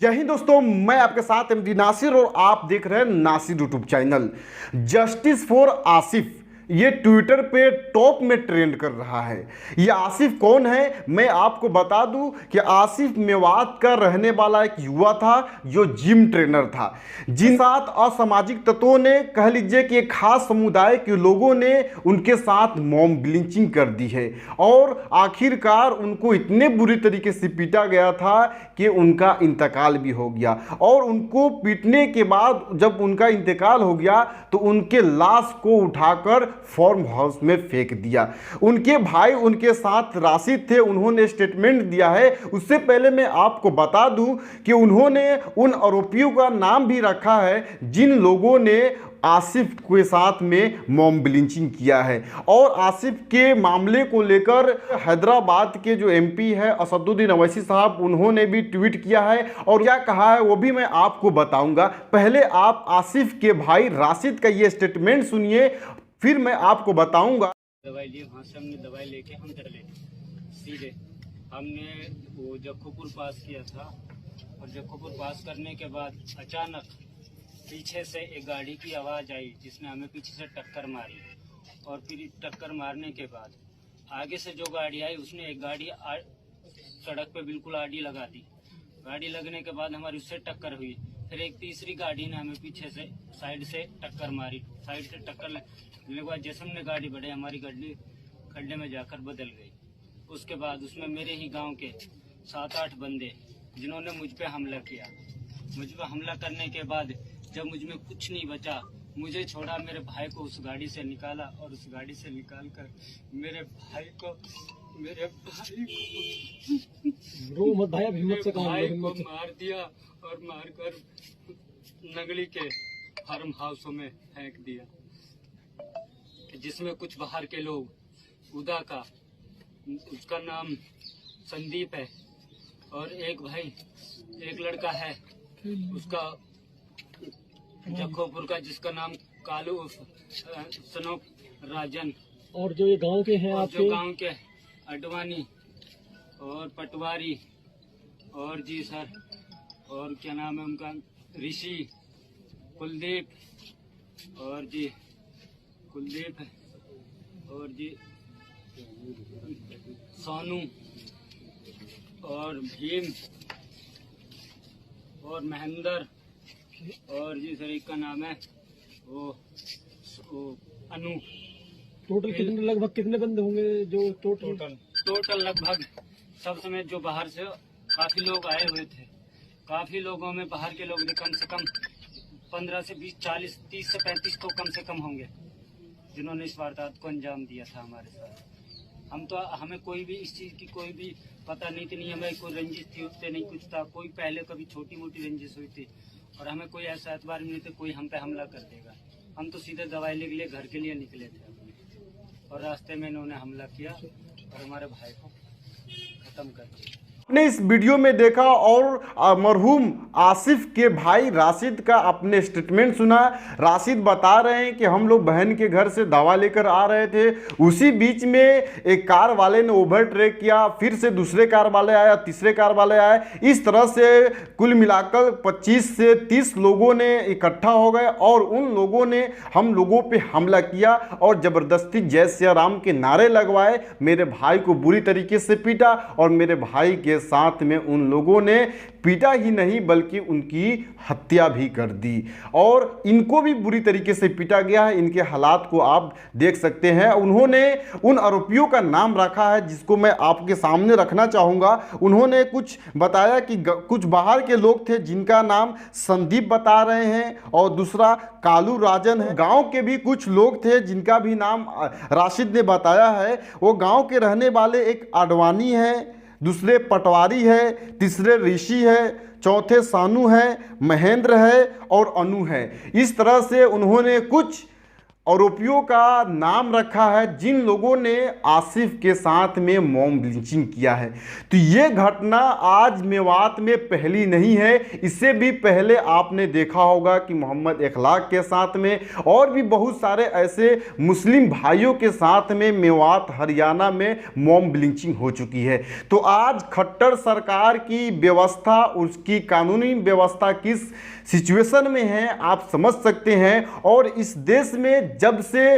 जय हिंद दोस्तों, मैं आपके साथ एमडी नासिर और आप देख रहे हैं Nasir YouTube channel. Justice for Asif ये ट्विटर पे टॉप में ट्रेंड कर रहा है। ये आसिफ कौन है मैं आपको बता दूं कि आसिफ मेवात का रहने वाला एक युवा था जो जिम ट्रेनर था, जिन साथ असामाजिक तत्वों ने कह लीजिए कि एक खास समुदाय के लोगों ने उनके साथ मॉब लिंचिंग कर दी है और आखिरकार उनको इतने बुरी तरीके से पीटा गया था कि उनका इंतकाल भी हो गया। और उनको पीटने के बाद जब उनका इंतकाल हो गया तो उनके लाश को उठाकर फार्म हाउस में फेंक दिया। उनके भाई उनके साथ राशिद थे, उन्होंने स्टेटमेंट दिया है। उससे पहले मैं आपको बता दूं कि उन्होंने उन आरोपियों का नाम भी रखा है जिन लोगों ने आसिफ के साथ में मॉब लिंचिंग किया है। और आसिफ के मामले को लेकर हैदराबाद के जो एमपी है असदुद्दीन अवैसी साहब, उन्होंने भी ट्वीट किया है और क्या कहा है वो भी मैं आपको बताऊंगा। पहले आप आसिफ के भाई राशिद का ये स्टेटमेंट सुनिए, फिर मैं आपको बताऊंगा। दवाई लिए, वहाँ से हमने दवाई लेके हम चले सीधे। हमने वो जक्खूपुर पास किया था और जक्खूपुर पास करने के बाद अचानक पीछे से एक गाड़ी की आवाज़ आई जिसने हमें पीछे से टक्कर मारी। और फिर टक्कर मारने के बाद आगे से जो गाड़ी आई उसने एक गाड़ी सड़क पे बिल्कुल आड़ी लगा दी। गाड़ी लगने के बाद हमारी उससे टक्कर हुई। फिर एक तीसरी गाड़ी ने हमें पीछे से साइड से टक्कर मारी। साइड से टक्कर लगने के बाद जैसे हमने गाड़ी बढ़े, हमारी गाड़ी खड्डे में जाकर बदल गई। उसके बाद उसमें मेरे ही गांव के 7-8 बंदे जिन्होंने मुझ पे हमला किया। मुझ पे हमला करने के बाद जब मुझ में कुछ नहीं बचा, मुझे छोड़ा, मेरे भाई को उस गाड़ी से निकाला और उस गाड़ी से निकाल कर मेरे भाई को मार दिया और मारकर नगली के फार्म हाउसों में फेंक दिया, जिसमें कुछ बाहर के लोग, उदा का, उसका नाम संदीप है, और एक भाई, एक लड़का है उसका जक्खोपुर का जिसका नाम कालू सनोप राजन, और जो ये गांव के हैं आपके, जो गांव के अडवाणी और पटवारी और जी सर, और क्या नाम है उनका, ऋषि, कुलदीप और जी कुलदीप और जी सोनू और भीम और महेंद्र और जी सर एक का नाम है वो अनु। टोटल कितने, लगभग कितने बंदे होंगे जो टोटल लगभग सब समय जो बाहर से काफी लोग आए हुए थे। काफी लोगों में बाहर के लोग कम से कम 15 से 20, 40, 30 से 35 तो कम से कम होंगे जिन्होंने इस वारदात को अंजाम दिया था हमारे साथ। हमें कोई भी इस चीज की कोई भी पता नहीं थी, नहीं हमें कोई रंजिश थी उससे, नहीं कुछ था, कोई पहले कभी छोटी मोटी रंजिश हुई थी और हमें कोई ऐसा एतबार नहीं था कोई हम पे हमला कर देगा। हम तो सीधे दवाई के लिए घर के लिए निकले थे अपने, और रास्ते में इन्होंने हमला किया और हमारे भाई को खत्म कर दिया। आपने इस वीडियो में देखा और मरहूम आसिफ के भाई राशिद का अपने स्टेटमेंट सुना। राशिद बता रहे हैं कि हम लोग बहन के घर से दवा लेकर आ रहे थे, उसी बीच में एक कार वाले ने ओवरटेक किया, फिर से दूसरे कार वाले आया, तीसरे कार वाले आए। इस तरह से कुल मिलाकर 25 से 30 लोगों ने इकट्ठा हो गए और उन लोगों ने हम लोगों पे हमला किया और ज़बरदस्ती जय सिया राम के नारे लगवाए, मेरे भाई को बुरी तरीके से पीटा और मेरे भाई के साथ में उन लोगों ने पीटा ही नहीं बल्कि उनकी हत्या भी कर दी। और इनको भी बुरी तरीके से पीटा गया है, इनके हालात को आप देख सकते हैं। उन्होंने उन आरोपियों का नाम रखा है जिसको मैं आपके सामने रखना चाहूँगा। उन्होंने कुछ बताया कि कुछ बाहर के लोग थे जिनका नाम संदीप बता रहे हैं और दूसरा कालू राजन है। गांव के भी कुछ लोग थे जिनका भी नाम राशिद ने बताया है। वो गांव के रहने वाले एक अडवाणी है, दूसरे पटवारी है, तीसरे ऋषि है, चौथे सानू है, महेंद्र है और अनु है। इस तरह से उन्होंने कुछ आरोपियों का नाम रखा है जिन लोगों ने आसिफ के साथ में मॉब लिंचिंग किया है। तो ये घटना आज मेवात में पहली नहीं है, इससे भी पहले आपने देखा होगा कि मोहम्मद इखलाक के साथ में और भी बहुत सारे ऐसे मुस्लिम भाइयों के साथ में मेवात हरियाणा में मॉब लिंचिंग हो चुकी है। तो आज खट्टर सरकार की व्यवस्था, उसकी कानूनी व्यवस्था किस सिचुएशन में है आप समझ सकते हैं। और इस देश में जब से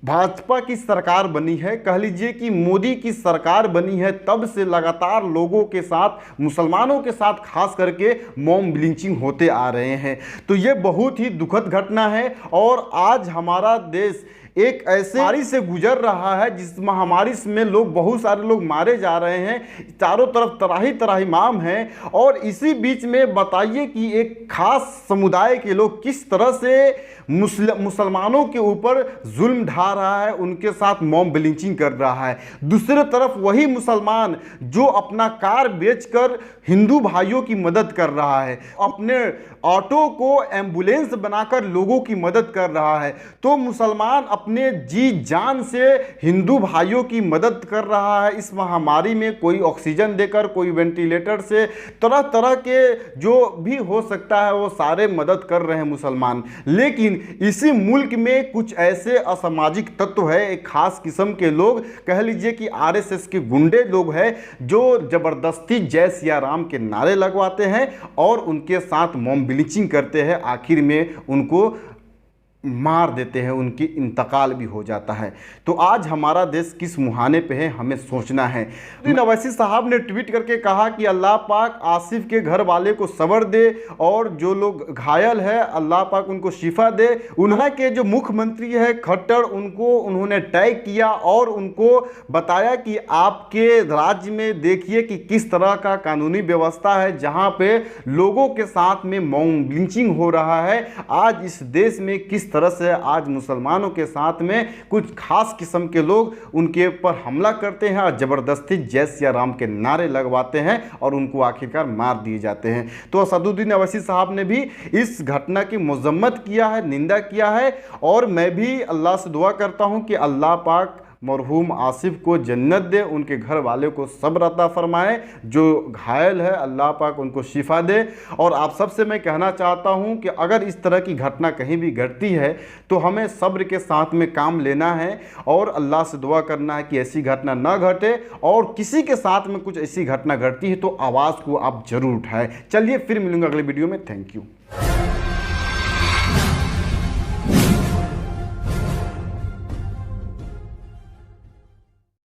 भाजपा की सरकार बनी है, कह लीजिए कि मोदी की सरकार बनी है, तब से लगातार लोगों के साथ, मुसलमानों के साथ खास करके मॉब लिंचिंग होते आ रहे हैं। तो ये बहुत ही दुखद घटना है। और आज हमारा देश एक ऐसे महामारी से गुजर रहा है जिस महामारी में लोग, बहुत सारे लोग मारे जा रहे हैं, चारों तरफ तराही तराही माम है। और इसी बीच में बताइए कि एक खास समुदाय के लोग किस तरह से मुसलमानों के ऊपर जुल्म ढा रहा है, उनके साथ मॉब लिंचिंग कर रहा है। दूसरी तरफ वही मुसलमान जो अपना कार बेचकर हिंदू भाइयों की मदद कर रहा है, अपने ऑटो को एम्बुलेंस बनाकर लोगों की मदद कर रहा है। तो मुसलमान अपने जी जान से हिंदू भाइयों की मदद कर रहा है इस महामारी में, कोई ऑक्सीजन देकर, कोई वेंटिलेटर से, तरह तरह के जो भी हो सकता है वो सारे मदद कर रहे हैं मुसलमान। लेकिन इसी मुल्क में कुछ ऐसे असामाजिक तत्व है, एक खास किस्म के लोग, कह लीजिए कि आरएसएस के गुंडे लोग हैं, जो जबरदस्ती जय सिया राम के नारे लगवाते हैं और उनके साथ मॉब लिंचिंग करते हैं। आखिर में उनको मार देते हैं, उनकी इंतकाल भी हो जाता है। तो आज हमारा देश किस मुहाने पे है, हमें सोचना है। अवैसी साहब ने ट्वीट करके कहा कि अल्लाह पाक आसिफ के घर वाले को सब्र दे और जो लोग घायल है अल्लाह पाक उनको शिफा दे। उन्होंने के जो मुख्यमंत्री है खट्टर, उनको उन्होंने टैग किया और उनको बताया कि आपके राज्य में देखिए कि किस तरह का कानूनी व्यवस्था है जहां पे लोगों के साथ में मॉब लिंचिंग हो रहा है। आज इस देश में किस तरह से आज मुसलमानों के साथ में कुछ खास किस्म के लोग उनके ऊपर हमला करते हैं और ज़बरदस्ती जय सिया राम के नारे लगवाते हैं और उनको आखिरकार मार दिए जाते हैं। तो असदुद्दीन अवैसी साहब ने भी इस घटना की मजम्मत किया है, निंदा किया है। और मैं भी अल्लाह से दुआ करता हूं कि अल्लाह पाक मरहूम आसिफ को जन्नत दे, उनके घर वाले को सब्र अता फरमाए, जो घायल है अल्लाह पाक उनको शिफा दे। और आप सबसे मैं कहना चाहता हूं कि अगर इस तरह की घटना कहीं भी घटती है तो हमें सब्र के साथ में काम लेना है और अल्लाह से दुआ करना है कि ऐसी घटना ना घटे। और किसी के साथ में कुछ ऐसी घटना घटती है तो आवाज़ को आप जरूर उठाएं। चलिए फिर मिलूंगा अगले वीडियो में। Thank you.